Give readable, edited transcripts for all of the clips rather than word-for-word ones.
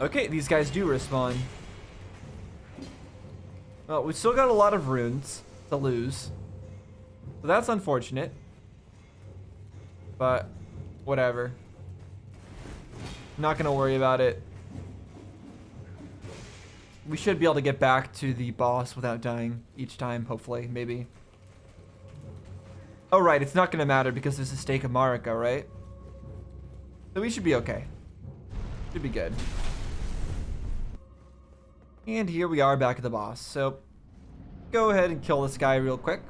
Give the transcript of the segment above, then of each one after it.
Okay, these guys do respawn. Well, we still got a lot of runes to lose. So that's unfortunate. But, whatever. Not gonna worry about it. We should be able to get back to the boss without dying each time, hopefully, maybe. Oh, right, it's not gonna matter because there's a stake of Marika, right? So we should be okay. Should be good. And here we are back at the boss. So, go ahead and kill this guy real quick.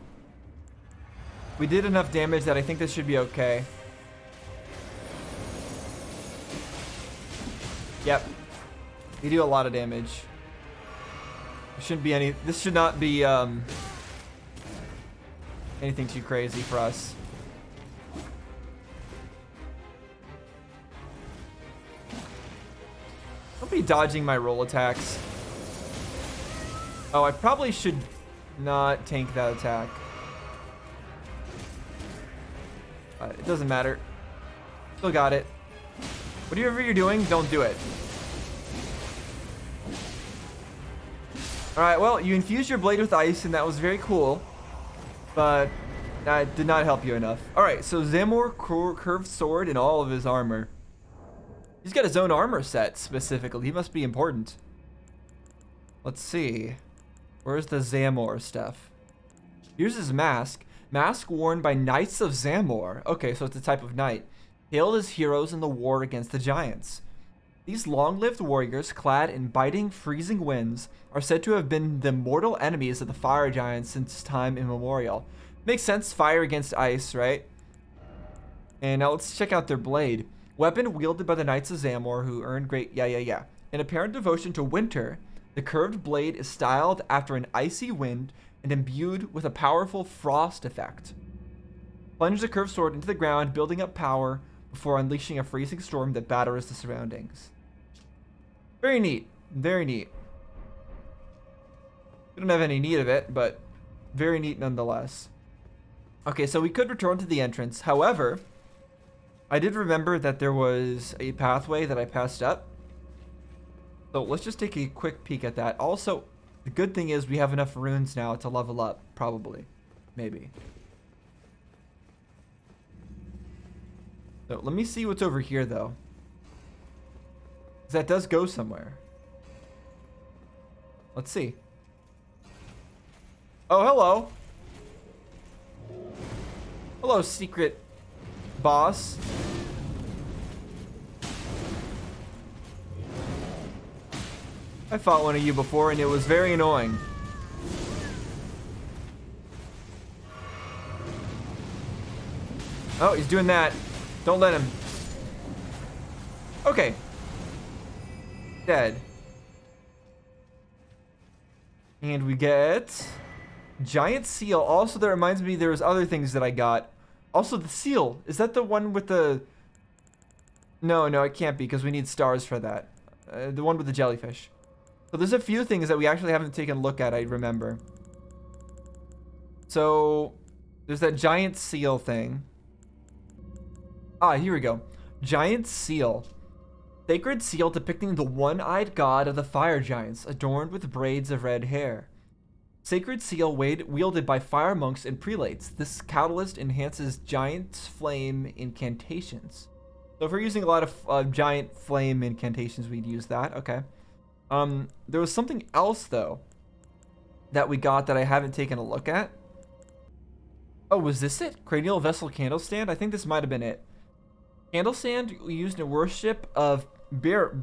We did enough damage that I think this should be okay. Yep. We do a lot of damage. There shouldn't be any... This should not be, anything too crazy for us. Don't be dodging my roll attacks. Oh, I probably should not tank that attack. It doesn't matter. Still got it. Whatever you're doing, don't do it. Alright, well, you infused your blade with ice, and that was very cool. But that did not help you enough. Alright, so Zamor curved sword in all of his armor. He's got his own armor set, specifically. He must be important. Let's see. Where's the Zamor stuff? Here's his mask. Mask worn by Knights of Zamor. Okay, so it's a type of knight. Hailed as heroes in the war against the giants. These long-lived warriors, clad in biting, freezing winds, are said to have been the mortal enemies of the fire giants since time immemorial. Makes sense, fire against ice, right? And now let's check out their blade. Weapon wielded by the Knights of Zamor, who earned great... Yeah. In apparent devotion to winter, the curved blade is styled after an icy wind and imbued with a powerful frost effect. Plunge the curved sword into the ground, building up power before unleashing a freezing storm that batters the surroundings. Very neat. Very neat. We don't have any need of it, but very neat nonetheless. Okay, so we could return to the entrance. However, I did remember that there was a pathway that I passed up. So let's just take a quick peek at that. Also, the good thing is we have enough runes now to level up, probably. Maybe. So let me see what's over here, though. 'Cause that does go somewhere. Let's see. Oh, hello. Hello, secret boss. I fought one of you before and it was very annoying. Oh, he's doing that. Don't let him. Okay. Dead. And we get giant seal. Also, that reminds me there was other things that I got. Also, the seal. Is that the one with the... No, it can't be because we need stars for that. The one with the jellyfish. So there's a few things that we actually haven't taken a look at, I remember. So there's that giant seal thing. Ah, here we go. Giant seal. Sacred seal depicting the one-eyed god of the fire giants, adorned with braids of red hair. Sacred seal wielded by fire monks and prelates. This catalyst enhances giant flame incantations. So if we're using a lot of giant flame incantations, we'd use that. Okay. There was something else, though, that we got that I haven't taken a look at. Oh, was this it? Cranial vessel candle stand? I think this might have been it. Candle stand used in worship of Birak,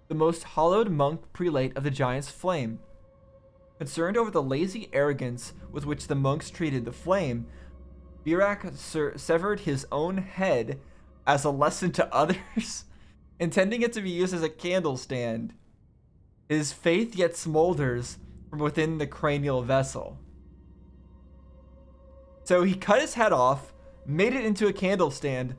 the most hallowed monk prelate of the giant's flame. Concerned over the lazy arrogance with which the monks treated the flame, Birak severed his own head as a lesson to others, intending it to be used as a candle stand. His faith yet smolders from within the cranial vessel. So he cut his head off, made it into a candle stand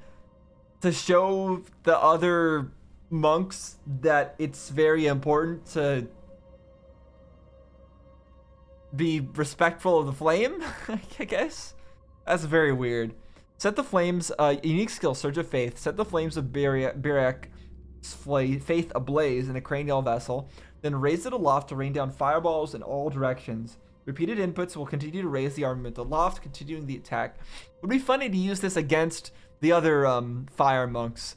to show the other monks that it's very important to be respectful of the flame, I guess. That's very weird. Set the flames, unique skill, Surge of Faith. Set the flames of Birak faith ablaze in a cranial vessel, then raise it aloft to rain down fireballs in all directions. Repeated inputs will continue to raise the armament aloft, continuing the attack. It would be funny to use this against the other fire monks,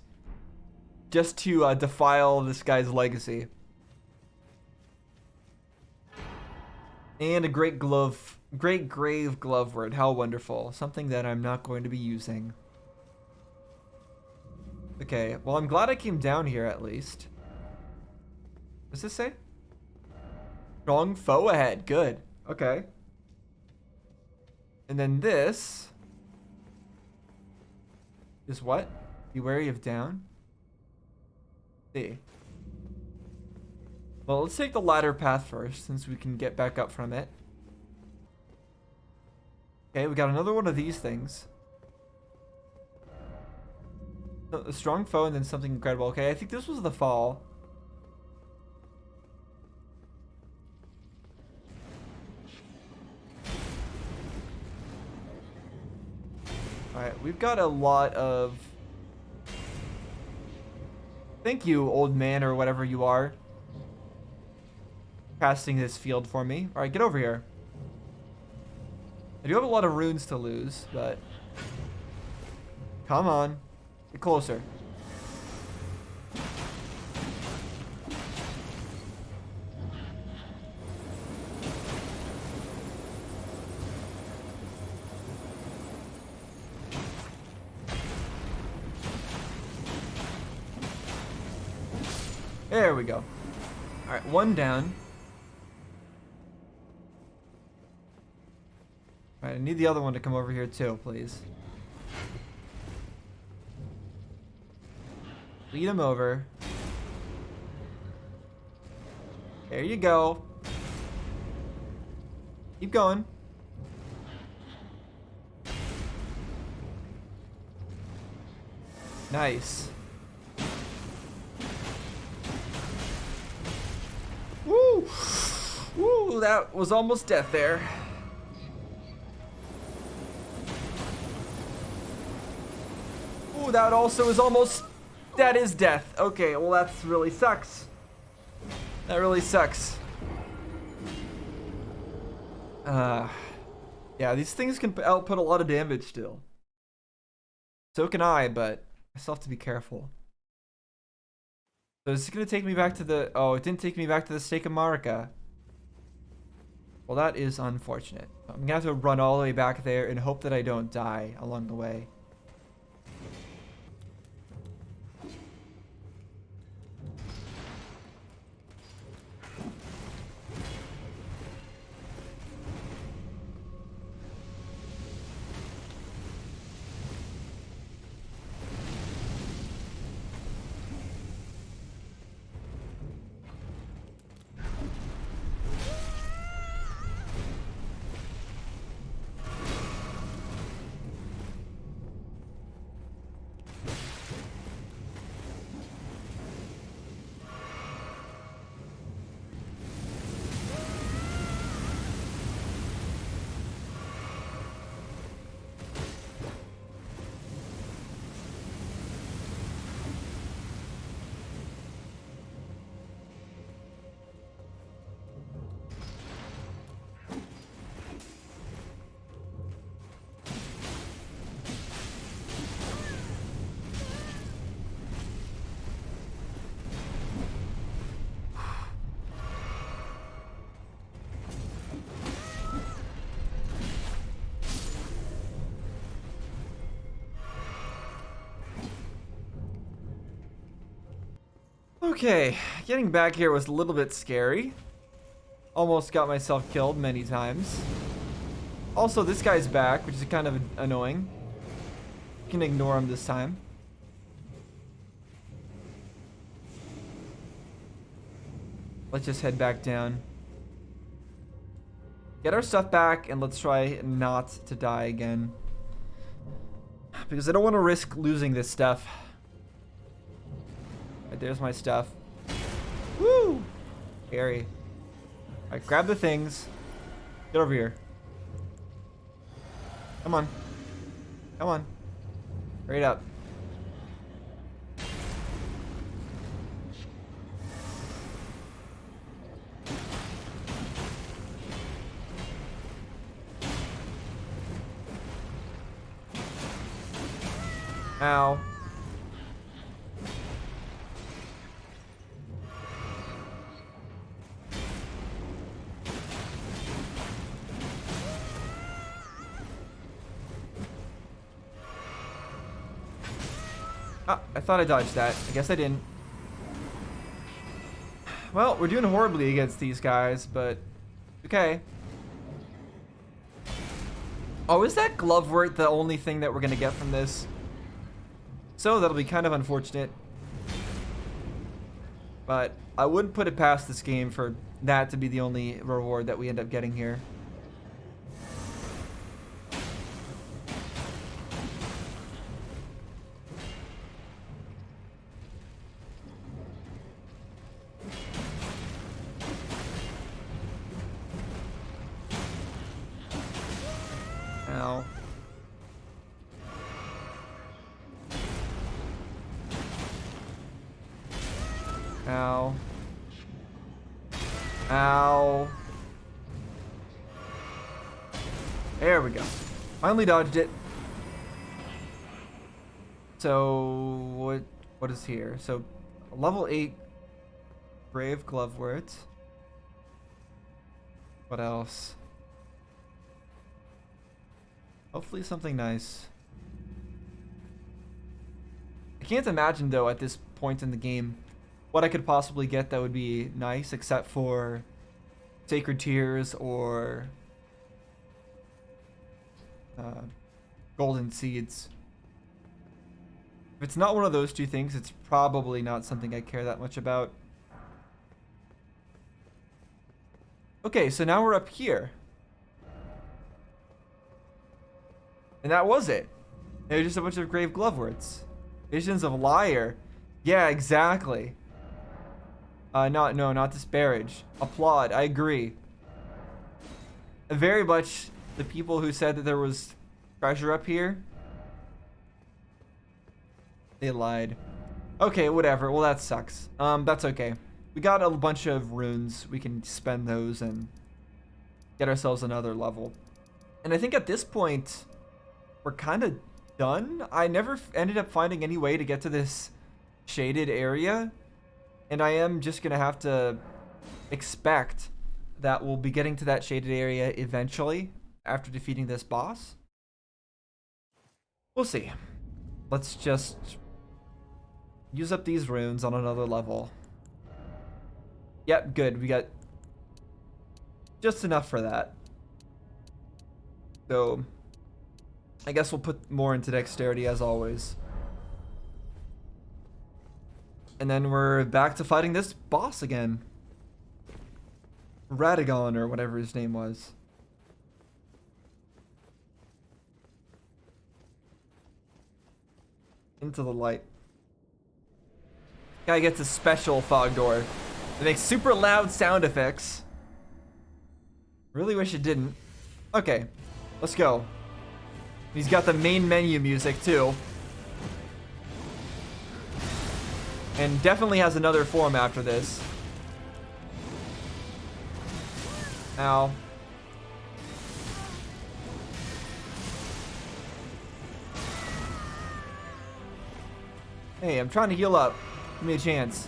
just to defile this guy's legacy. And a great grave glove word. How wonderful. Something that I'm not going to be using. Okay, well, I'm glad I came down here at least. What's this say? Strong foe ahead. Good. Okay. And then this is what? Be wary of down. See. Well, let's take the ladder path first, since we can get back up from it. Okay, we got another one of these things. A strong foe and then something incredible. Okay, I think this was the fall. Alright, we've got a lot of... Thank you, old man, or whatever you are. Casting this field for me. Alright, get over here. I do have a lot of runes to lose, but... Come on. Get closer. There we go. Alright, one down. Alright, I need the other one to come over here too, please. Lead him over. There you go. Keep going. Nice. Woo! Woo, that was almost death there. Ooh, that also is almost... That is death. Okay, well that's really sucks. That really sucks. Yeah, these things can output a lot of damage still. So can I, but I still have to be careful. So is it gonna take me back to the... Oh, it didn't take me back to the Stake of Marika. Well, that is unfortunate. I'm gonna have to run all the way back there and hope that I don't die along the way. Okay, getting back here was a little bit scary. Almost got myself killed many times. Also, this guy's back, which is kind of annoying. Can ignore him this time. Let's just head back down. Get our stuff back, and let's try not to die again. Because I don't want to risk losing this stuff. Right, there's my stuff. Woo! Scary. Alright, grab the things. Get over here. Come on. Come on. Hurry it up. Ow. Ah, I thought I dodged that. I guess I didn't. Well, we're doing horribly against these guys, but okay. Oh, is that Glovewort the only thing that we're gonna get from this? So that'll be kind of unfortunate. But I wouldn't put it past this game for that to be the only reward that we end up getting here. Ow. Ow. Ow. There we go. Finally dodged it. So what is here? So level 8 Brave Glovewort. What else? Hopefully something nice. I can't imagine though at this point in the game what I could possibly get that would be nice except for Sacred Tears or Golden Seeds. If it's not one of those two things, it's probably not something I care that much about. Okay, so now we're up here. And that was it. There's just a bunch of Grave Gloveworts. Visions of Liar. Yeah, exactly. Not disparage. Applaud. I agree. Very much the people who said that there was treasure up here, they lied. Okay, whatever. Well, that sucks. That's okay. We got a bunch of runes. We can spend those and get ourselves another level. And I think at this point, we're kind of done. I never ended up finding any way to get to this shaded area. And I am just going to have to expect that we'll be getting to that shaded area eventually after defeating this boss. We'll see. Let's just use up these runes on another level. Yep, good. We got just enough for that. So I guess we'll put more into dexterity as always. And then we're back to fighting this boss again. Radagon or whatever his name was. Into the light. Guy gets a special fog door. It makes super loud sound effects. Really wish it didn't. Okay, let's go. He's got the main menu music too. And definitely has another form after this. Ow. Hey, I'm trying to heal up. Give me a chance.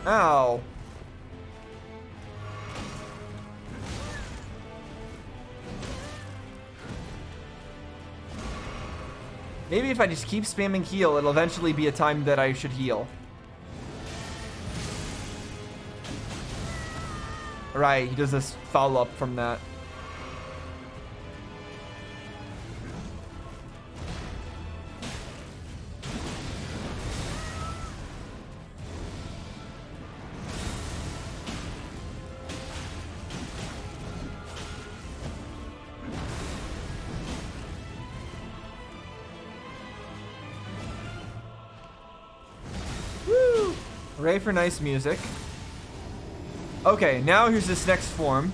Ow. Maybe if I just keep spamming heal, it'll eventually be a time that I should heal. Right, he does this follow-up from that. Woo! Hooray for nice music. Okay, now here's this next form.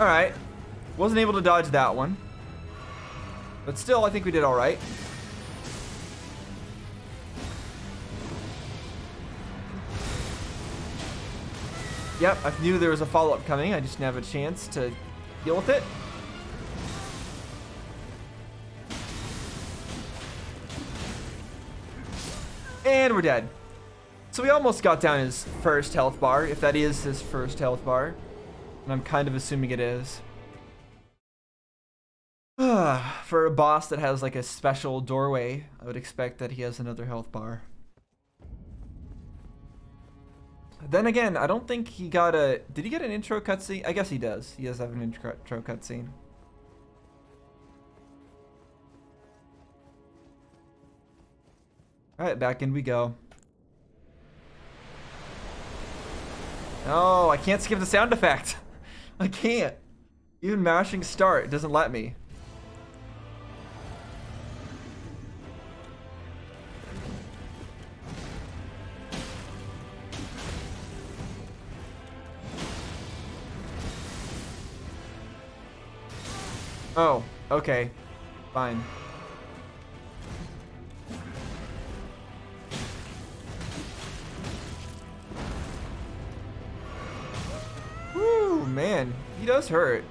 Alright. Wasn't able to dodge that one. But still, I think we did alright. Yep, I knew there was a follow-up coming. I just didn't have a chance to deal with it. And we're dead. So we almost got down his first health bar, if that is his first health bar. And I'm kind of assuming it is. For a boss that has like a special doorway, I would expect that he has another health bar. Then again, I don't think he got a... Did he get an intro cutscene? I guess he does. He does have an intro cutscene. Alright, back in we go. Oh, I can't skip the sound effect. I can't. Even mashing start, it doesn't let me. Oh, okay. Fine. Woo, man. He does hurt.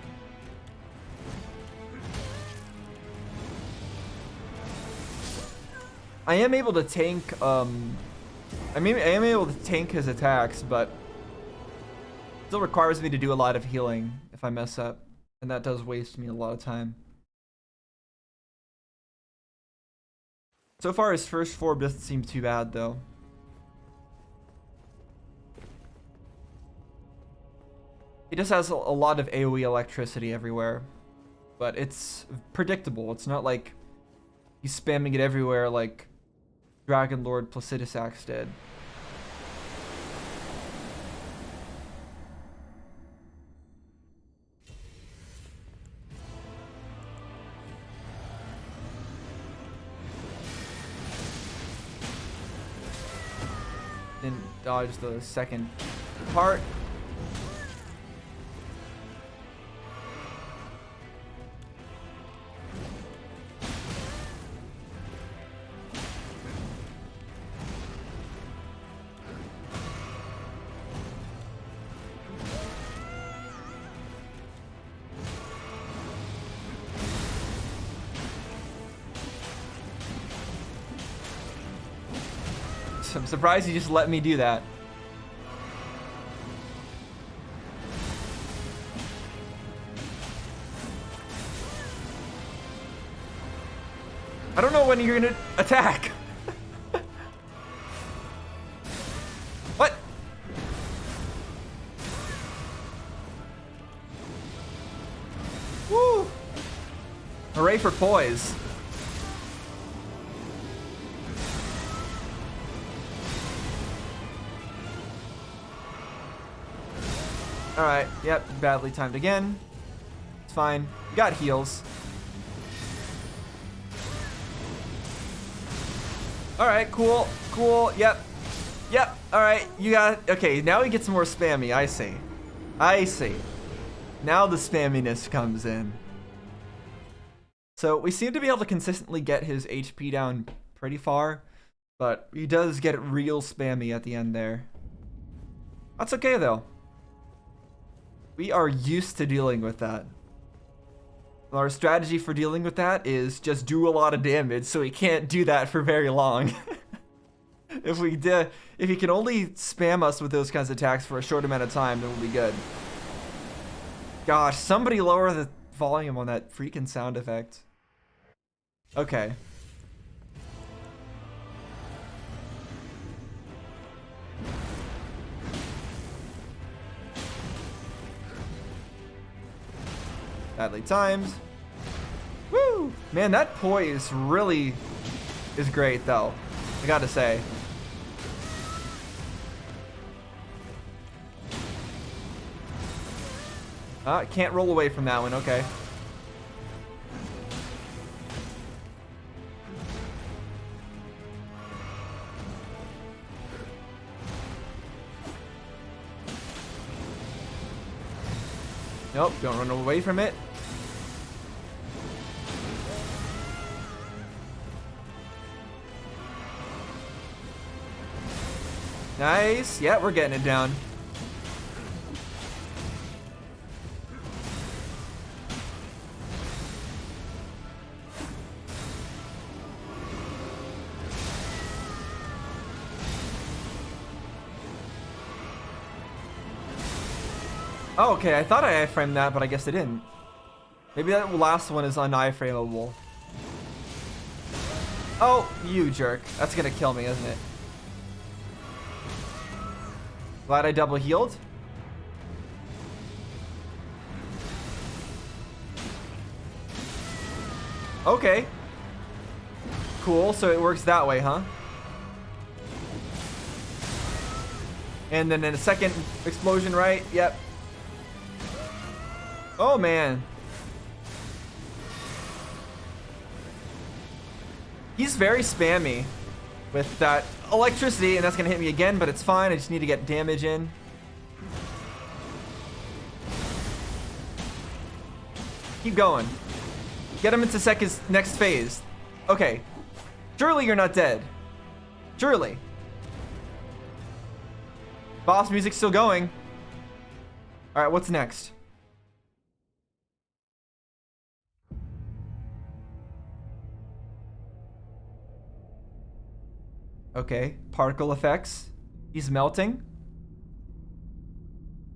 I am able to tank, I am able to tank his attacks, but still requires me to do a lot of healing if I mess up. And that does waste me a lot of time. So far, his first form doesn't seem too bad, though. He just has a lot of AoE electricity everywhere. But it's predictable. It's not like he's spamming it everywhere like Dragon Lord Placidusax did. Then dodge the second part. I'm surprised he just let me do that. I don't know when you're gonna attack. What? Woo! Hooray for poise. Alright, yep, badly timed again. It's fine. You got heals. Alright, cool, cool, yep. Yep, alright, you got... Okay, now he gets more spammy, I see. I see. Now the spamminess comes in. So, we seem to be able to consistently get his HP down pretty far, but he does get real spammy at the end there. That's okay, though. We are used to dealing with that. Our strategy for dealing with that is just do a lot of damage so he can't do that for very long. If he can only spam us with those kinds of attacks for a short amount of time, then we'll be good. Gosh, somebody lower the volume on that freaking sound effect. Okay. Badly timed. Woo! Man, that poise really is great, though. I gotta say. Can't roll away from that one. Okay. Nope, don't run away from it. Nice. Yeah, we're getting it down. Oh, okay. I thought I iframed that, but I guess I didn't. Maybe that last one is un-iframeable. Oh, you jerk. That's gonna kill me, isn't it? Glad I double healed. Okay. Cool, so it works that way, huh? And then in a second explosion, right? Yep. Oh, man. He's very spammy with that electricity, and that's gonna hit me again, but it's fine. I just need to get damage in. Keep going. Get him into next phase. Okay. Surely you're not dead. Surely. Boss music's still going. All right, what's next? Okay, particle effects. He's melting.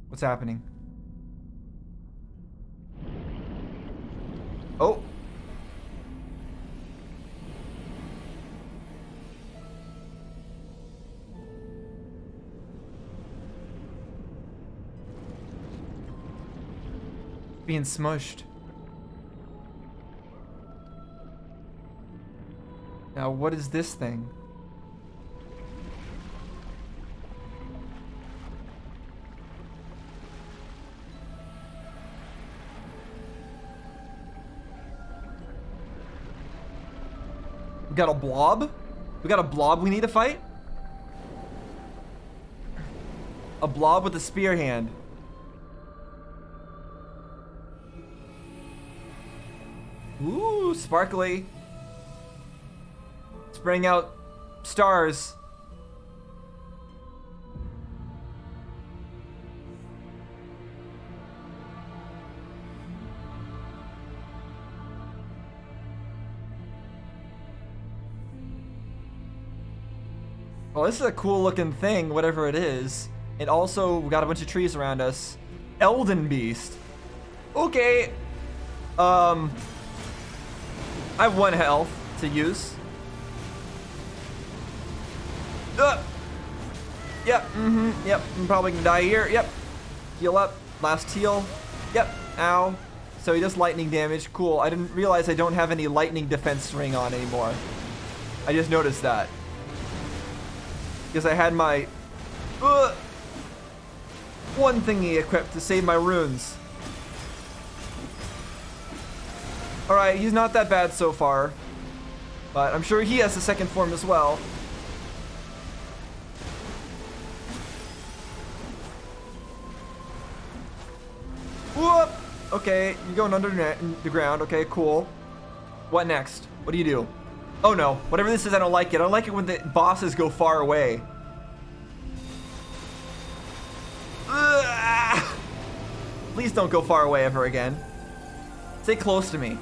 What's happening? Oh. Being smushed. Now, what is this thing? We got a blob? We got a blob we need to fight? A blob with a spear hand. Ooh, sparkly. Spraying out stars. Well, this is a cool looking thing, whatever it is. And also, we got a bunch of trees around us. Elden beast. Okay. I have 1 health to use. Yep, yep, I'm probably gonna die here. Yep. Heal up. Last heal. Yep. Ow. So he does lightning damage. Cool. I didn't realize I don't have any lightning defense ring on anymore. I just noticed that. Because I had my one thingy equipped to save my runes. Alright, he's not that bad so far. But I'm sure he has a second form as well. Whoop! Okay, you're going under the ground. Okay, cool. What next? What do you do? Oh no, whatever this is, I don't like it. I don't like it when the bosses go far away. Ugh. Please don't go far away ever again. Stay close to me.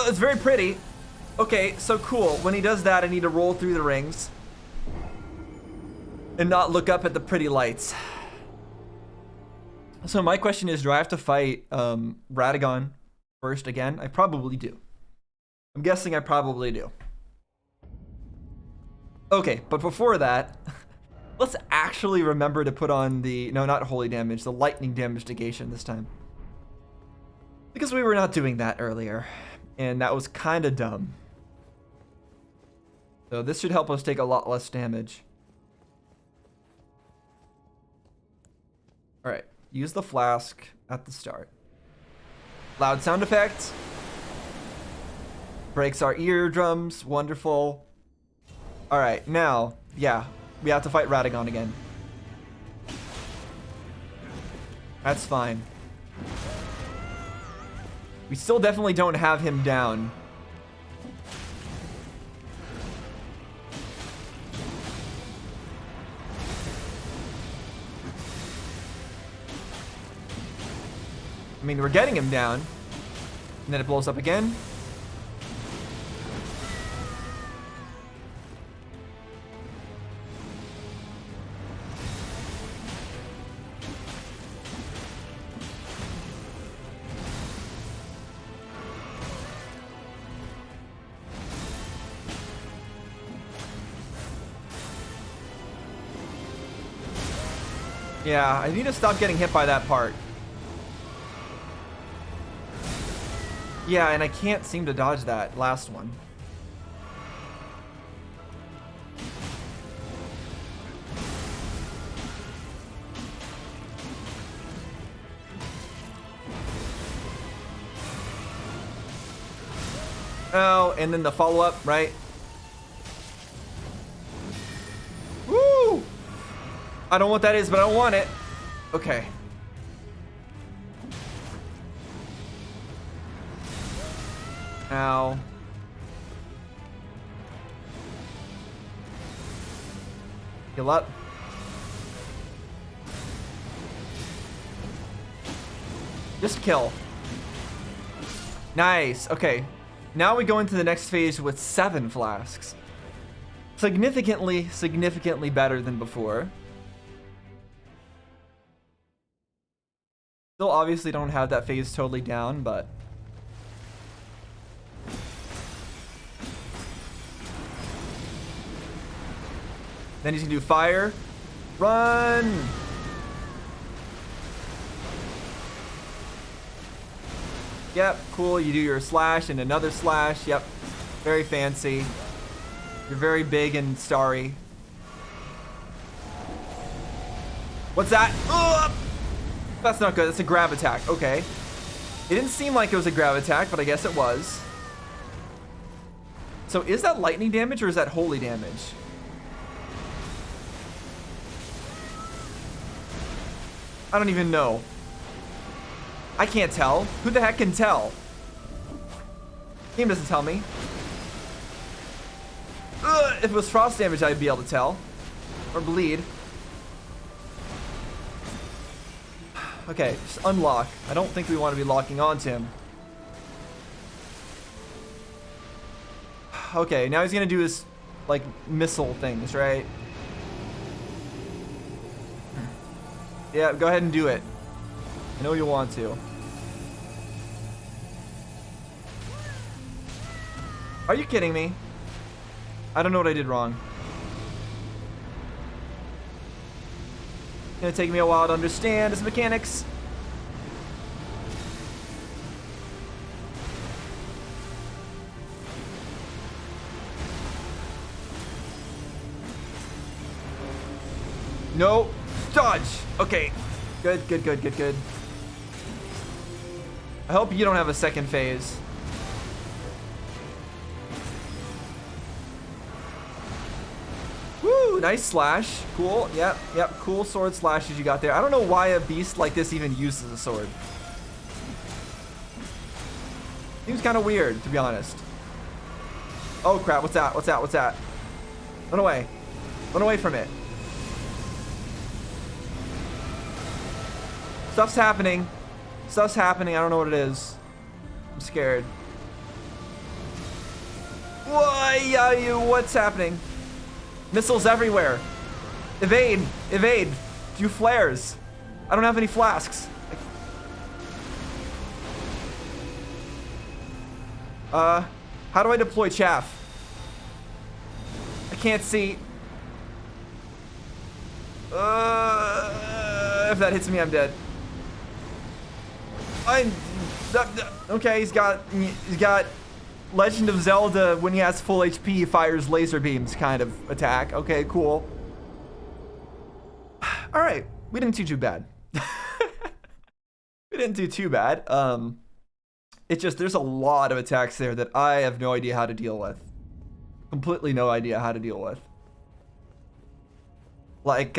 It's very pretty. Okay, so cool. When he does that, I need to roll through the rings and not look up at the pretty lights. So my question is, do I have to fight Radagon first again? I probably do. I'm guessing I probably do. Okay, but before that, let's actually remember to put on the, no, not holy damage, the lightning damage negation this time. Because we were not doing that earlier, and that was kind of dumb. So this should help us take a lot less damage. All right, use the flask at the start. Loud sound effects. Breaks our eardrums, wonderful. All right, now, yeah, we have to fight Radagon again. That's fine. We still definitely don't have him down. I mean, we're getting him down. And then it blows up again. Yeah, I need to stop getting hit by that part. Yeah, and I can't seem to dodge that last one. Oh, and then the follow-up, right? Woo! I don't know what that is, but I don't want it. Okay. Ow. Heal up. Just kill. Nice. Okay. Now we go into the next phase with 7 flasks. Significantly better than before. Still obviously don't have that phase totally down, but... Then he's gonna do fire. Run! Yep, cool. You do your slash and another slash. Yep, very fancy. You're very big and starry. What's that? Ugh! That's not good. That's a grab attack. Okay. It didn't seem like it was a grab attack, but I guess it was. So is that lightning damage or is that holy damage? I don't even know. I can't tell. Who the heck can tell? Game doesn't tell me. Ugh, if it was frost damage, I'd be able to tell. Or bleed. Okay, just unlock. I don't think we want to be locking onto him. Okay, now he's gonna do his, like, missile things, right? Yeah, go ahead and do it. I know you want to. Are you kidding me? I don't know what I did wrong. It's gonna take me a while to understand his mechanics. No. Dodge. Okay. Good. I hope you don't have a second phase. Woo, nice slash. Cool. Yep. Cool sword slashes you got there. I don't know why a beast like this even uses a sword. Seems kind of weird, to be honest. Oh crap, what's that? Run away. Run away from it. Stuff's happening. I don't know what it is. I'm scared. What's happening? Missiles everywhere. Evade. Do flares. I don't have any flasks. How do I deploy chaff? I can't see. If that hits me, I'm dead. Okay, he's got Legend of Zelda when he has full HP, he fires laser beams kind of attack. Okay, cool. All right, we didn't do too bad. We didn't do too bad. It's just there's a lot of attacks there that I have no idea how to deal with. Completely no idea how to deal with. Like,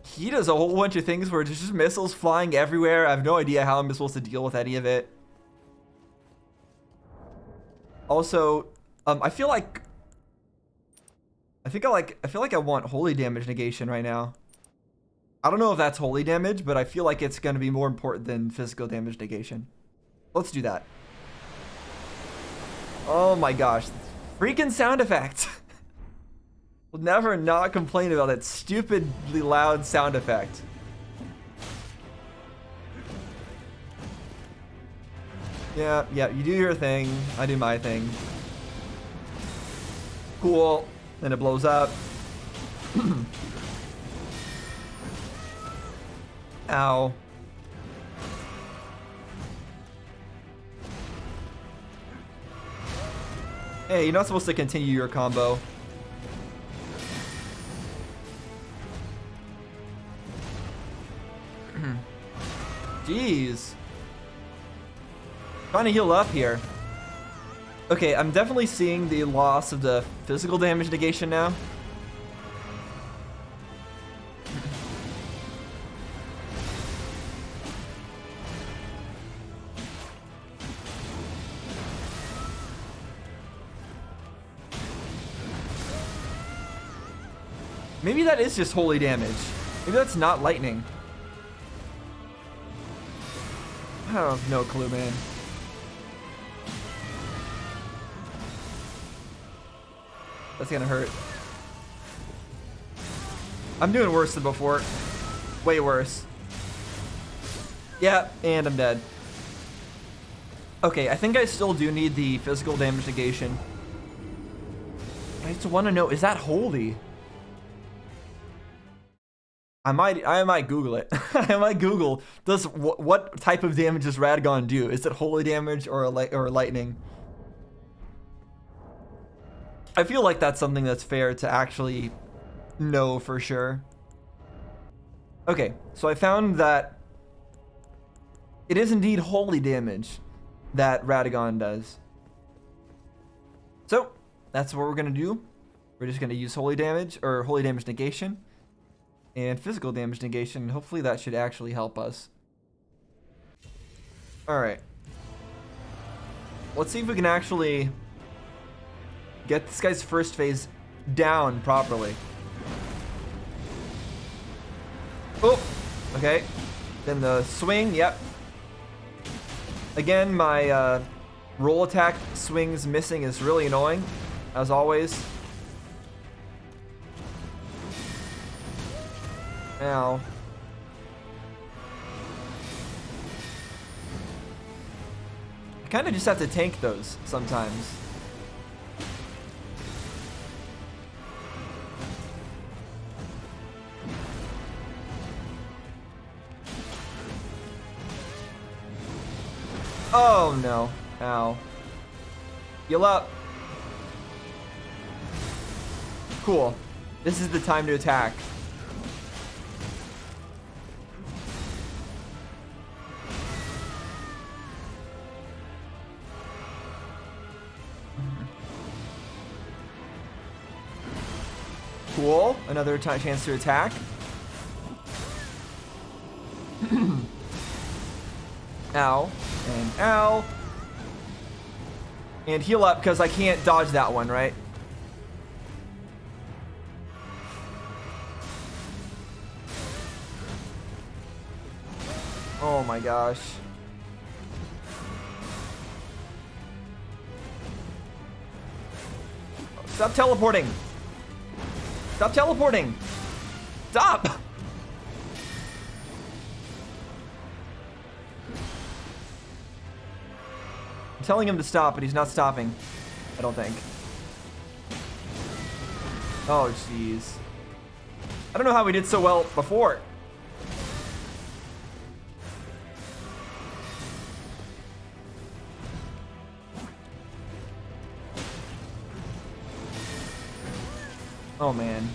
he does a whole bunch of things where there's just missiles flying everywhere. I have no idea how I'm supposed to deal with any of it. Also, I feel like I want holy damage negation right now. I don't know if that's holy damage, but I feel like it's going to be more important than physical damage negation. Let's do that. Oh my gosh. Freaking sound effect. We'll never not complain about that stupidly loud sound effect. Yeah, you do your thing. I do my thing. Cool. Then it blows up. Ow. Hey, you're not supposed to continue your combo. Jeez. Trying to heal up here. Okay, I'm definitely seeing the loss of the physical damage negation now. Maybe that is just holy damage. Maybe that's not lightning. I have no clue, man. That's gonna hurt. I'm doing worse than before. Way worse. Yeah, and I'm dead. Okay, I think I still do need the physical damage negation. I just want to know, is that holy? I might Google it. I might Google, does what type of damage does Radagon do? Is it holy damage or lightning? I feel like that's something that's fair to actually know for sure. Okay, so I found that it is indeed holy damage that Radagon does. So that's what we're gonna do. We're just gonna use holy damage or holy damage negation and physical damage negation. Hopefully that should actually help us. All right. Let's see if we can actually get this guy's first phase down properly. Oh, okay. Then the swing, yep. Again, my roll attack swings missing is really annoying, as always. Ow. I kind of just have to tank those sometimes. Oh no. Ow. Heal up. Cool. This is the time to attack. Cool. Another chance to attack. Ow. And ow. And heal up because I can't dodge that one, right? Oh my gosh. Stop teleporting. Stop teleporting. Stop. I'm telling him to stop, but he's not stopping. I don't think. Oh, jeez. I don't know how we did so well before. Oh, man.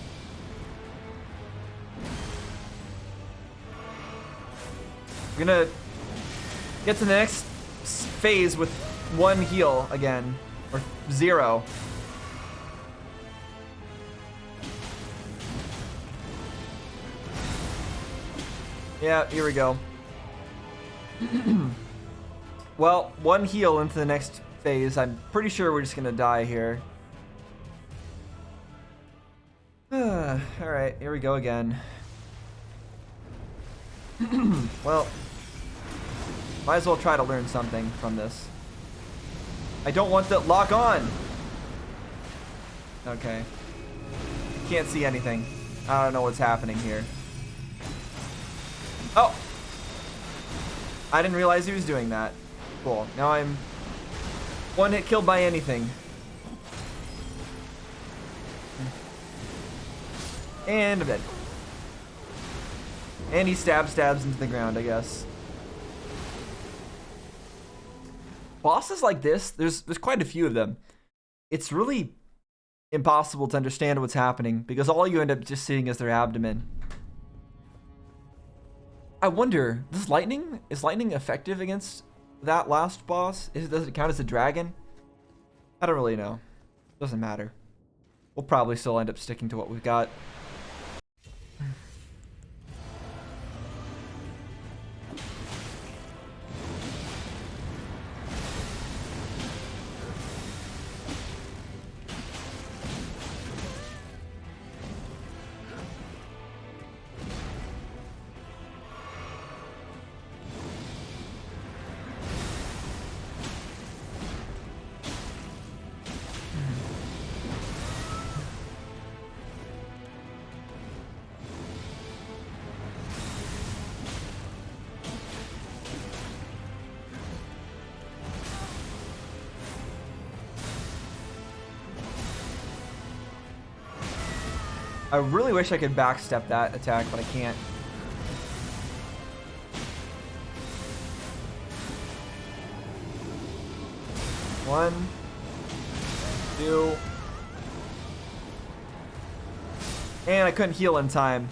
We're gonna get to the next phase with one heal again. Or 0. Yeah, here we go. Well, one heal into the next phase. I'm pretty sure we're just gonna die here. Alright, here we go again. Well, might as well try to learn something from this. I don't want to lock on! Okay. Can't see anything. I don't know what's happening here. Oh! I didn't realize he was doing that. Cool. Now I'm one hit killed by anything. And I'm dead. And he stabs into the ground, I guess. Bosses like this, there's quite a few of them. It's really impossible to understand what's happening because all you end up just seeing is their abdomen. I wonder, is lightning effective against that last boss? Does it count as a dragon? I don't really know. Doesn't matter. We'll probably still end up sticking to what we've got. I really wish I could backstep that attack, but I can't. One, two, and I couldn't heal in time.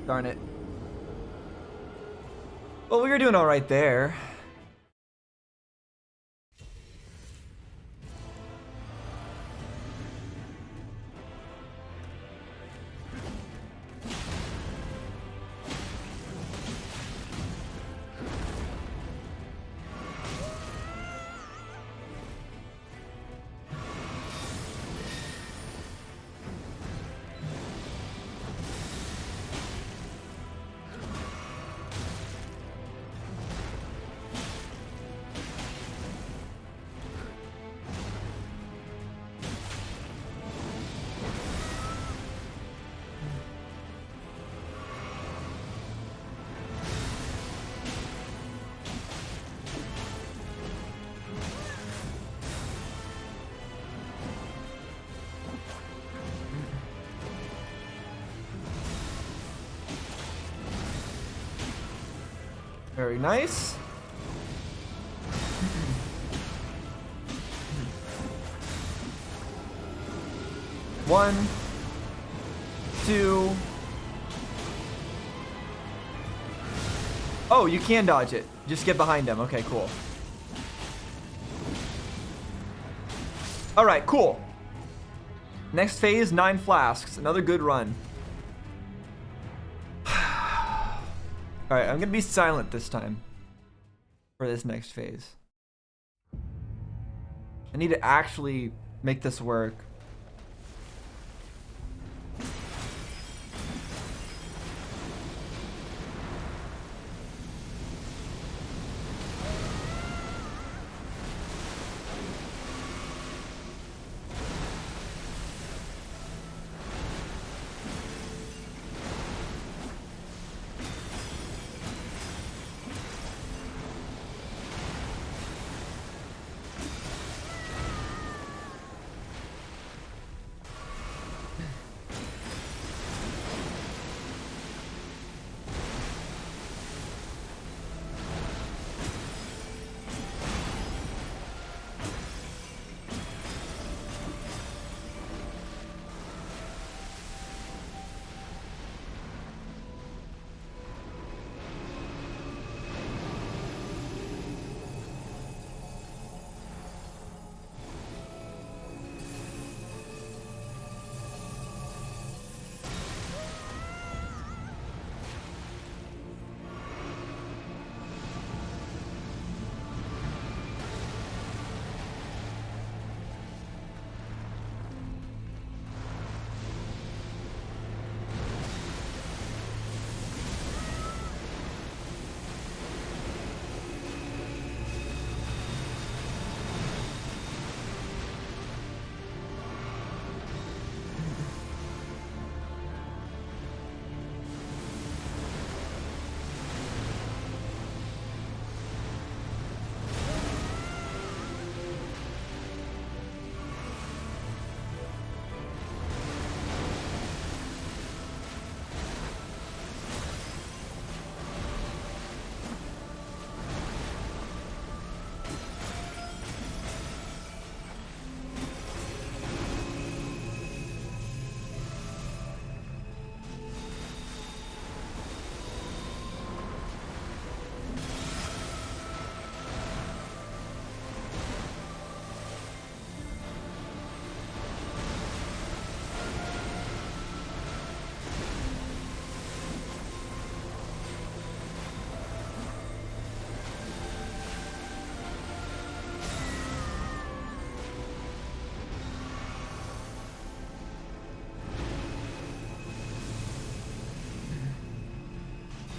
Darn it. Well, we were doing all right there. Very nice. One, two. Oh, you can dodge it. Just get behind him. Okay, cool. All right, cool. Next phase, 9 flasks. Another good run. All right, I'm gonna be silent this time for this next phase. I need to actually make this work.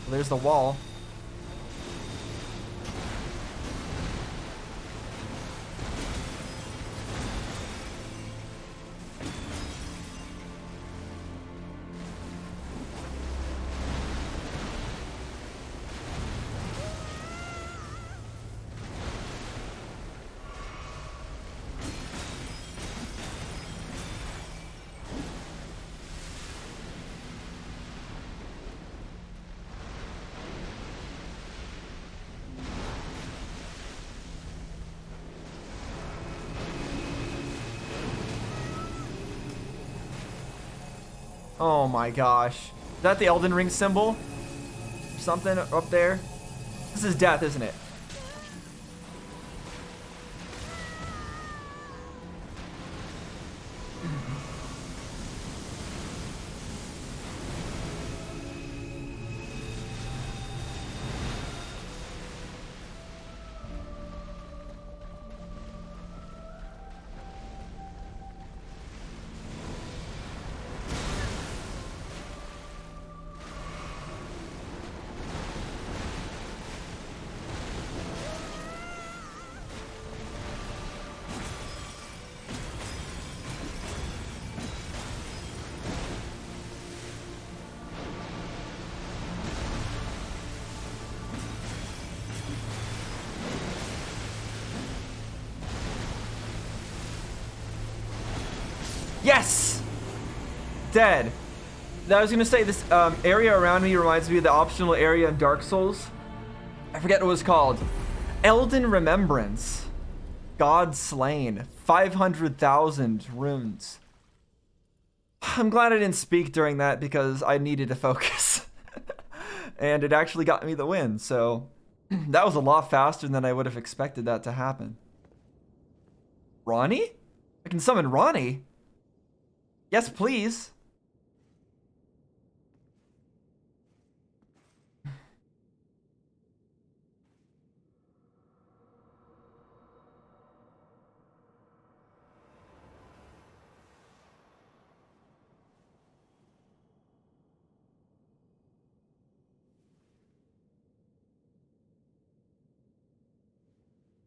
There's the wall. Oh my gosh. Is that the Elden Ring symbol? Something up there? This is death, isn't it? Yes! Dead. I was gonna say, this area around me reminds me of the optional area in Dark Souls. I forget what it was called. Elden Remembrance. God Slain. 500,000 runes. I'm glad I didn't speak during that because I needed to focus. And it actually got me the win, so that was a lot faster than I would have expected that to happen. Ronnie? I can summon Ronnie? Yes, please.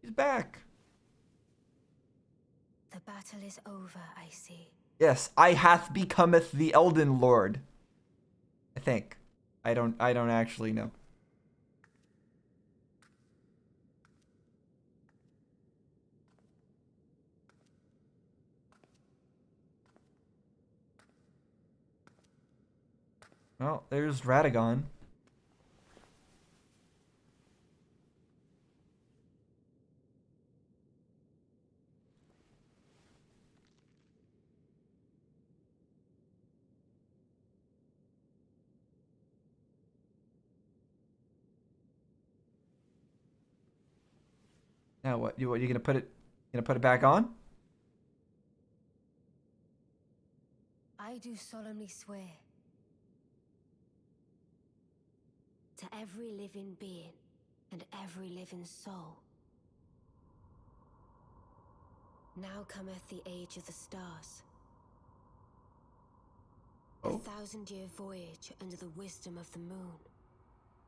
He's back. The battle is over, I see. Yes, I hath becometh the Elden Lord. I think. I don't actually know. Well, there's Radagon. Now what? You gonna put it? Gonna put it back on? I do solemnly swear to every living being and every living soul. Now cometh the age of the stars. Oh. A 1,000-year voyage under the wisdom of the moon.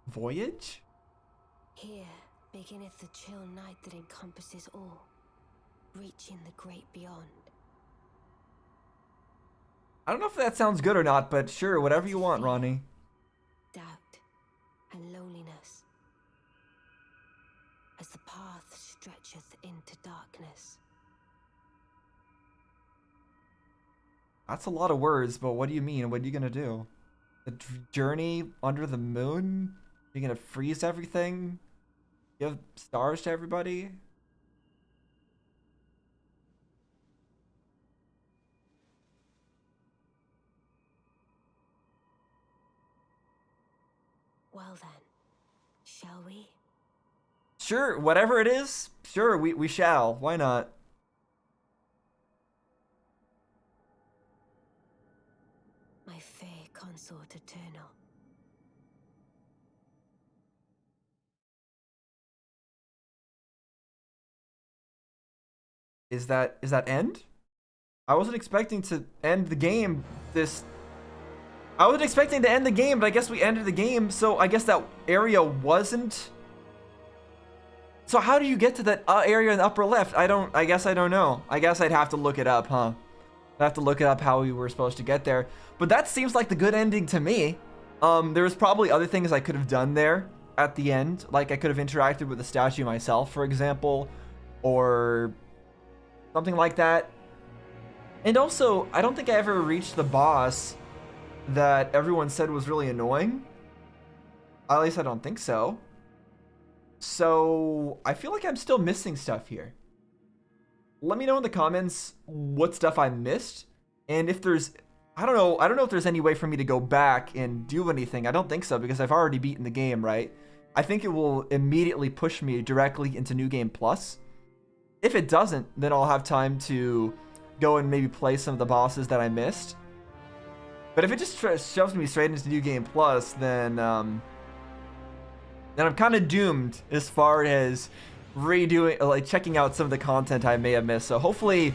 Voyage? Here beginneth the chill night that encompasses all, reaching the great beyond. I don't know if that sounds good or not, but sure, whatever you want, Ronnie. Doubt and loneliness, as the path stretcheth into darkness. That's a lot of words, but what do you mean? What are you gonna do? The journey under the moon? You're gonna freeze everything? Give stars to everybody? Well then, shall we? Sure, whatever it is, sure, we shall. Why not? My fair consort eternal. Is that end? I wasn't expecting to end the game this... I was expecting to end the game, but I guess we ended the game, so I guess that area wasn't... So how do you get to that area in the upper left? I guess I don't know. I guess I'd have to look it up, huh? I'd have to look it up how we were supposed to get there. But that seems like the good ending to me. There was probably other things I could have done there at the end. Like I could have interacted with the statue myself, for example, or something like that. And also, I don't think I ever reached the boss that everyone said was really annoying. At least I don't think so. So I feel like I'm still missing stuff here. Let me know in the comments what stuff I missed, and if there's, I don't know if there's any way for me to go back and do anything. I don't think so, because I've already beaten the game, right? I think it will immediately push me directly into New Game Plus. If it doesn't, then I'll have time to go and maybe play some of the bosses that I missed. But if it just shoves me straight into New Game Plus, then I'm kind of doomed as far as redoing, like checking out some of the content I may have missed. So hopefully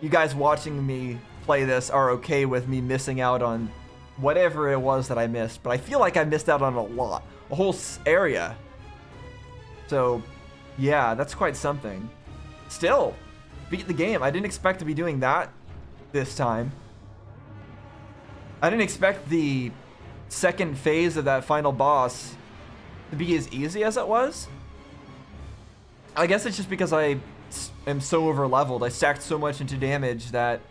you guys watching me play this are okay with me missing out on whatever it was that I missed. But I feel like I missed out on a lot, a whole area. So yeah, that's quite something. Still, beat the game. I didn't expect to be doing that this time. I didn't expect the second phase of that final boss to be as easy as it was. I guess it's just because I am so over leveled. I stacked so much into damage that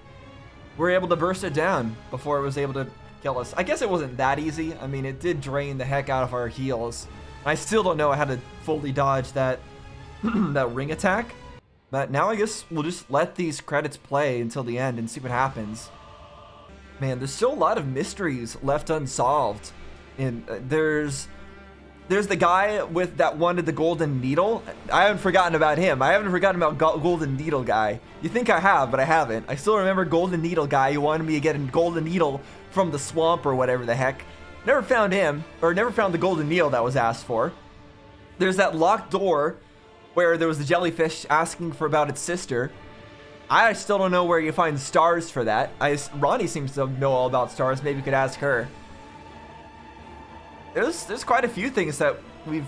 we're able to burst it down before it was able to kill us. I guess it wasn't that easy. I mean, it did drain the heck out of our heals. I still don't know how to fully dodge that that ring attack. But now I guess we'll just let these credits play until the end and see what happens. Man, there's still a lot of mysteries left unsolved. And there's the guy with that wanted the golden needle. I haven't forgotten about him. I haven't forgotten about golden needle guy. You think I have, but I haven't. I still remember golden needle guy who wanted me to get a golden needle from the swamp or whatever the heck. Never found him, or never found the golden needle that was asked for. There's that locked door where there was the jellyfish asking for about its sister. I still don't know where you find stars for that. Ronnie seems to know all about stars. Maybe you could ask her. There's quite a few things that we've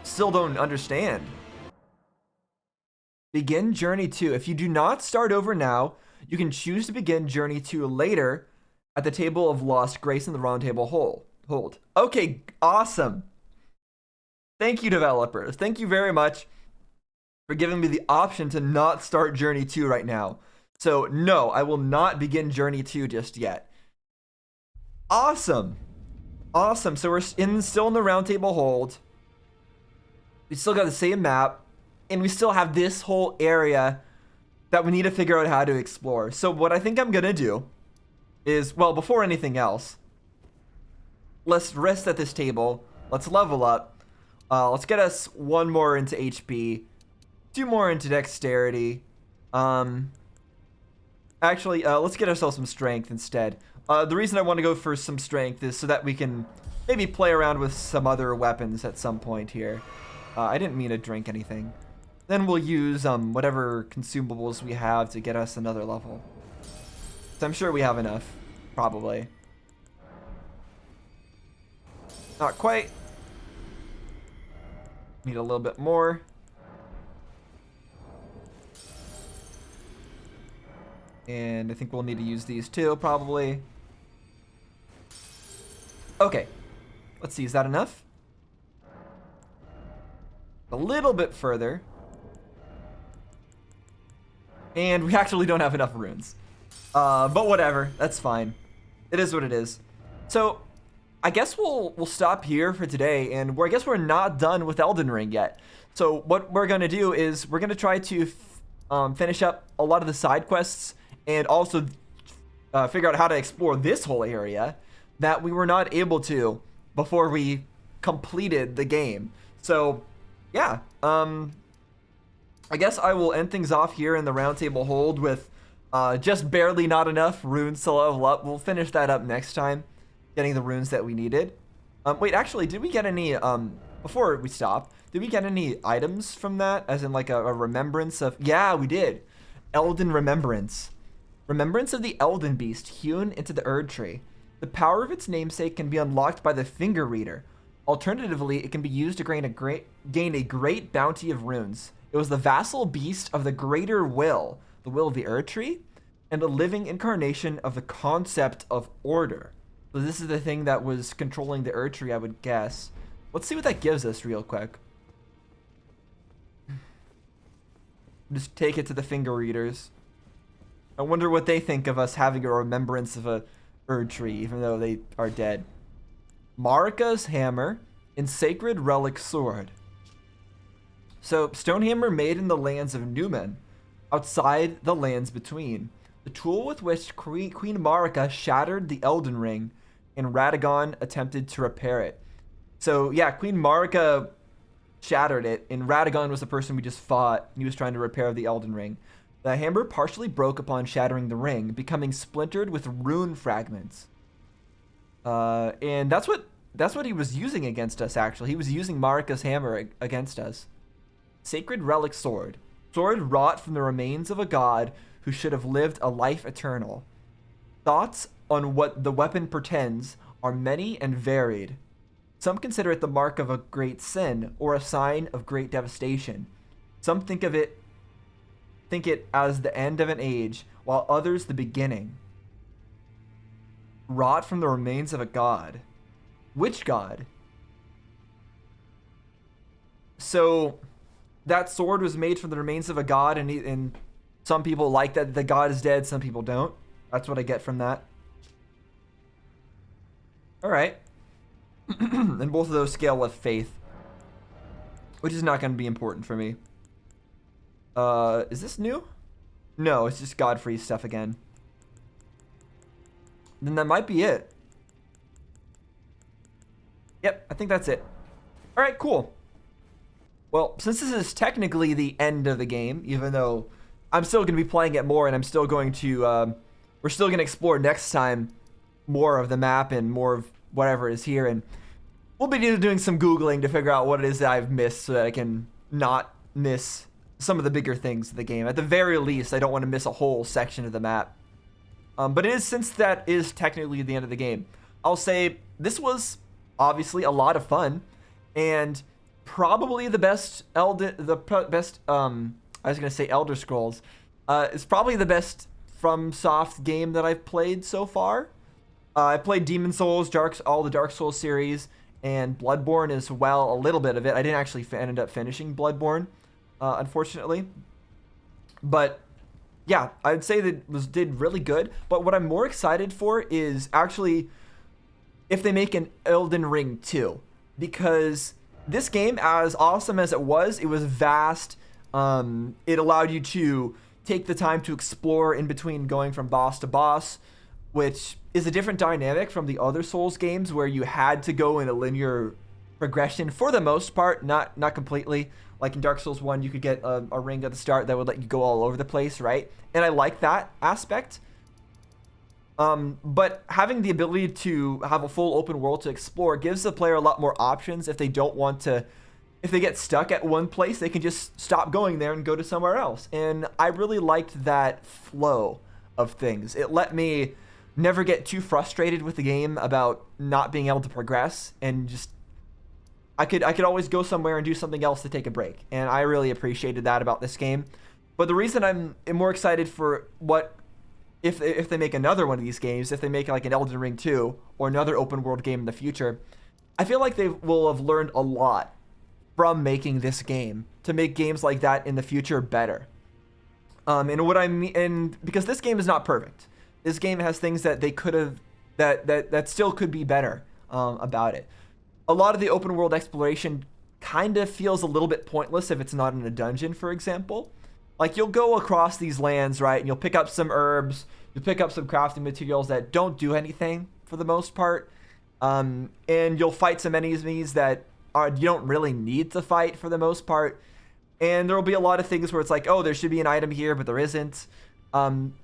still don't understand. Begin Journey 2. If you do not start over now, you can choose to begin Journey 2 later at the Table of Lost Grace in the Round Table Hold. Okay, awesome. Thank you, developers. Thank you very much for giving me the option to not start Journey 2 right now. So, no, I will not begin Journey 2 just yet. Awesome. Awesome. So we're still in the Round Table Hold. We still got the same map. And we still have this whole area that we need to figure out how to explore. So what I think I'm going to do is, well, before anything else, let's rest at this table. Let's level up. Let's get us 1 more into HP. 2 more into dexterity. Actually, let's get ourselves some strength instead. The reason I want to go for some strength is so that we can maybe play around with some other weapons at some point here. I didn't mean to drink anything. Then we'll use whatever consumables we have to get us another level. So I'm sure we have enough, probably. Not quite. Need a little bit more. And I think we'll need to use these too, probably. Okay. Let's see, is that enough? A little bit further. And we actually don't have enough runes. But whatever, that's fine. It is what it is. So, I guess we'll stop here for today, and I guess we're not done with Elden Ring yet. So what we're gonna do is we're gonna try to finish up a lot of the side quests, and also figure out how to explore this whole area that we were not able to before we completed the game. So yeah, I guess I will end things off here in the Round Table Hold with just barely not enough runes to level up. We'll finish that up next time, getting the runes that we needed. Wait, actually, did we get any, before we stop, did we get any items from that? As in like a remembrance of, yeah, we did. Elden Remembrance. Remembrance of the Elden Beast hewn into the Erd Tree. The power of its namesake can be unlocked by the finger reader. Alternatively, it can be used to gain a great bounty of runes. It was the vassal beast of the greater will, the will of the Erd Tree, and a living incarnation of the concept of order. So this is the thing that was controlling the Erd Tree, I would guess. Let's see what that gives us real quick. Just take it to the finger readers. I wonder what they think of us having a remembrance of a Erd Tree, even though they are dead. Marika's hammer and sacred relic sword. So, stone hammer made in the lands of Numen, outside the lands between. The tool with which Queen Marika shattered the Elden Ring, and Radagon attempted to repair it. So, yeah, Queen Marika shattered it, and Radagon was the person we just fought, and he was trying to repair the Elden Ring. The hammer partially broke upon shattering the ring, becoming splintered with rune fragments. And that's what he was using against us, actually. He was using Marika's hammer against us. Sacred relic sword. Sword wrought from the remains of a god who should have lived a life eternal. Thoughts on what the weapon pretends are many and varied. Some consider it the mark of a great sin or a sign of great devastation. Some think it as the end of an age, while others the beginning. Wrought from the remains of a god. Which god? So that sword was made from the remains of a god, and some people like that the god is dead, some people don't. That's what I get from that. All right. And both of those scale with faith, which is not going to be important for me. Is this new? No, it's just Godfrey's stuff again. Then that might be it. Yep, I think that's it. All right, cool. Well, since this is technically the end of the game, even though I'm still going to be playing it more, and I'm still going to, we're still going to explore next time more of the map and more of whatever is here, and we'll be doing some Googling to figure out what it is that I've missed so that I can not miss some of the bigger things of the game. At the very least, I don't want to miss a whole section of the map. But it is, since that is technically the end of the game, I'll say this was obviously a lot of fun, and probably the best I was gonna say Elder Scrolls. It's probably the best FromSoft game that I've played so far. I played Demon Souls, all the Dark Souls series, and Bloodborne as well, a little bit of it. I didn't actually end up finishing Bloodborne, unfortunately. But yeah, I'd say that it did really good. But what I'm more excited for is actually if they make an Elden Ring 2, because this game, as awesome as it was vast. It allowed you to take the time to explore in between going from boss to boss, which is a different dynamic from the other Souls games where you had to go in a linear progression for the most part, not completely. Like in Dark Souls 1, you could get a ring at the start that would let you go all over the place, right? And I like that aspect. But having the ability to have a full open world to explore gives the player a lot more options if they don't want to. If they get stuck at one place, they can just stop going there and go to somewhere else. And I really liked that flow of things. It let me never get too frustrated with the game about not being able to progress, and just I could always go somewhere and do something else to take a break. And I really appreciated that about this game. But the reason I'm more excited for what if they make another one of these games, if they make like an Elden Ring 2 or another open world game in the future, I feel like they will have learned a lot from making this game to make games like that in the future better. And what I mean, and because this game is not perfect, this game has things that they could have, that still could be better about it. A lot of the open world exploration kind of feels a little bit pointless if it's not in a dungeon, for example. Like, you'll go across these lands, right, and you'll pick up some herbs, you'll pick up some crafting materials that don't do anything for the most part, and you'll fight some enemies that you don't really need to fight for the most part. And there will be a lot of things where it's like, oh, there should be an item here, but there isn't.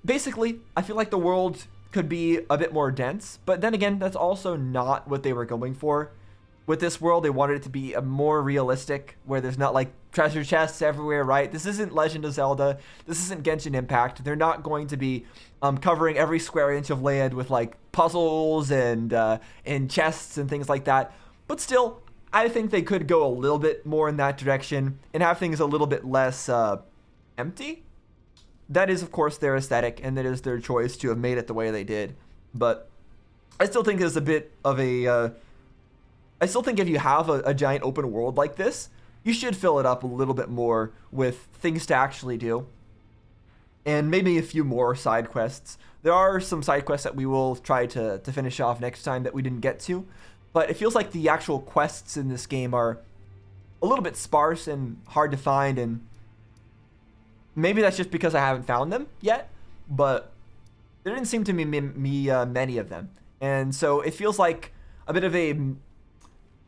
Basically, I feel like the world could be a bit more dense, but then again, that's also not what they were going for with this world. They wanted it to be a more realistic, where there's not like treasure chests everywhere, right? This isn't Legend of Zelda. This isn't Genshin Impact. They're not going to be covering every square inch of land with like puzzles and chests and things like that. But still, I think they could go a little bit more in that direction and have things a little bit less empty. That is, of course, their aesthetic, and that is their choice to have made it the way they did. But I still think there's a bit of a... I still think if you have a giant open world like this, you should fill it up a little bit more with things to actually do. And maybe a few more side quests. There are some side quests that we will try to finish off next time that we didn't get to. But it feels like the actual quests in this game are a little bit sparse and hard to find, and maybe that's just because I haven't found them yet, but there didn't seem to be many of them. And so it feels like a bit of a,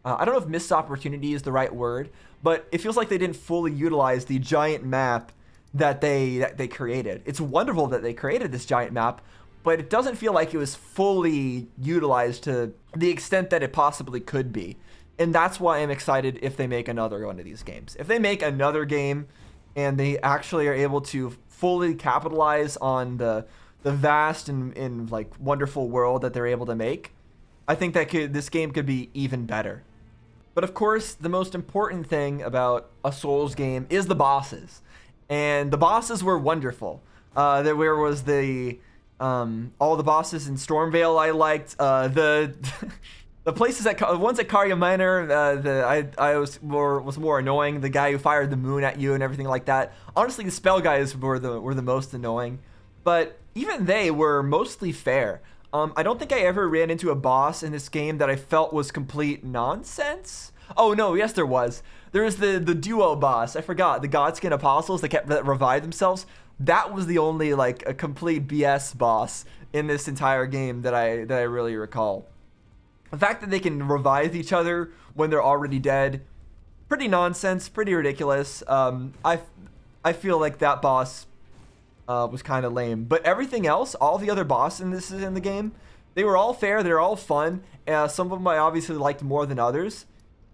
I don't know if missed opportunity is the right word, but it feels like they didn't fully utilize the giant map that they created. It's wonderful that they created this giant map, but it doesn't feel like it was fully utilized to the extent that it possibly could be. And that's why I'm excited if they make another one of these games. If they make another game and they actually are able to fully capitalize on the vast and like wonderful world that they're able to make, I think that this game could be even better. But of course, the most important thing about a Souls game is the bosses. And the bosses were wonderful. There was the all the bosses in Stormvale I liked. The places the ones at Karya Minor, I was more annoying. The guy who fired the moon at you and everything like that. Honestly, the spell guys were the most annoying, but even they were mostly fair. I don't think I ever ran into a boss in this game that I felt was complete nonsense. Oh no, yes there was. There was the duo boss. I forgot, the Godskin Apostles that revived themselves. That was the only like a complete BS boss in this entire game that I really recall. The fact that they can revive each other when they're already dead, pretty nonsense, pretty ridiculous. I feel like that boss was kind of lame. But everything else, all the other bosses in the game, they were all fair. They're all fun. Some of them I obviously liked more than others.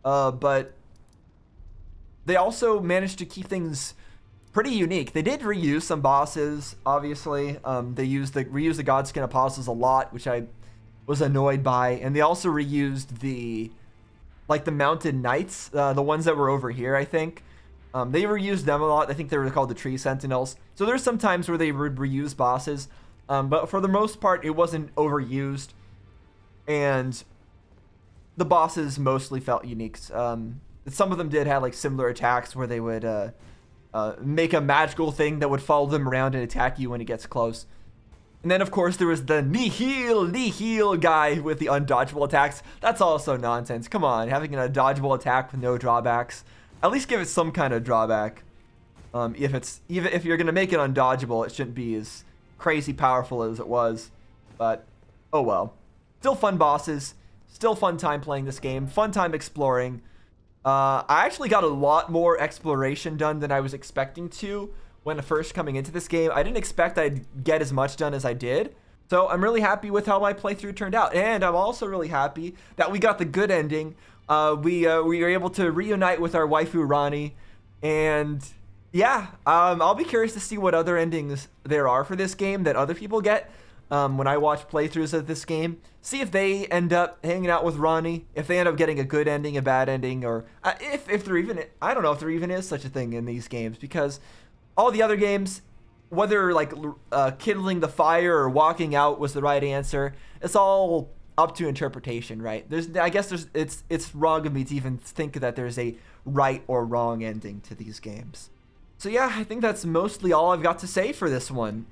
But they also managed to keep things pretty unique. They did reuse some bosses, obviously. They reused the Godskin Apostles a lot, which I was annoyed by, and they also reused the Mounted Knights, the ones that were over here, I think. They reused them a lot. I think they were called the Tree Sentinels. So there's some times where they would reuse bosses, but for the most part, it wasn't overused, and the bosses mostly felt unique. Some of them did have like similar attacks where they would make a magical thing that would follow them around and attack you when it gets close. And then, of course, there was the Nihil guy with the undodgeable attacks. That's also nonsense. Come on, having an undodgeable attack with no drawbacks. At least give it some kind of drawback. If you're gonna make it undodgeable, it shouldn't be as crazy powerful as it was. But oh well. Still fun bosses. Still fun time playing this game. Fun time exploring. I actually got a lot more exploration done than I was expecting to when first coming into this game. I didn't expect I'd get as much done as I did. So I'm really happy with how my playthrough turned out. And I'm also really happy that we got the good ending. We were able to reunite with our waifu Rani. And yeah, I'll be curious to see what other endings there are for this game that other people get. When I watch playthroughs of this game, see if they end up hanging out with Rani, if they end up getting a good ending, a bad ending, or if there even, I don't know if there even is such a thing in these games, because all the other games, whether like kindling the fire or walking out was the right answer, it's all up to interpretation, right? It's wrong of me to even think that there's a right or wrong ending to these games. So yeah, I think that's mostly all I've got to say for this one.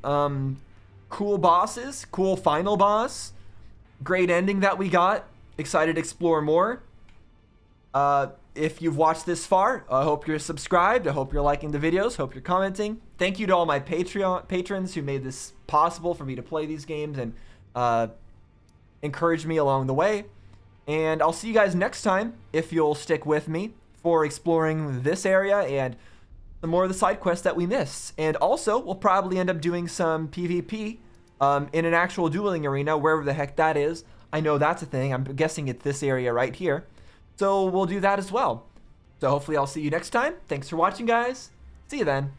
Cool bosses, cool final boss, great ending that we got. Excited to explore more. If you've watched this far, I hope you're subscribed. I hope you're liking the videos. Hope you're commenting. Thank you to all my Patreon patrons who made this possible for me to play these games and encourage me along the way. And I'll see you guys next time if you'll stick with me for exploring this area and some more of the side quests that we missed. And also, we'll probably end up doing some PvP in an actual dueling arena, wherever the heck that is. I know that's a thing. I'm guessing it's this area right here. So we'll do that as well. So hopefully I'll see you next time. Thanks for watching, guys. See you then.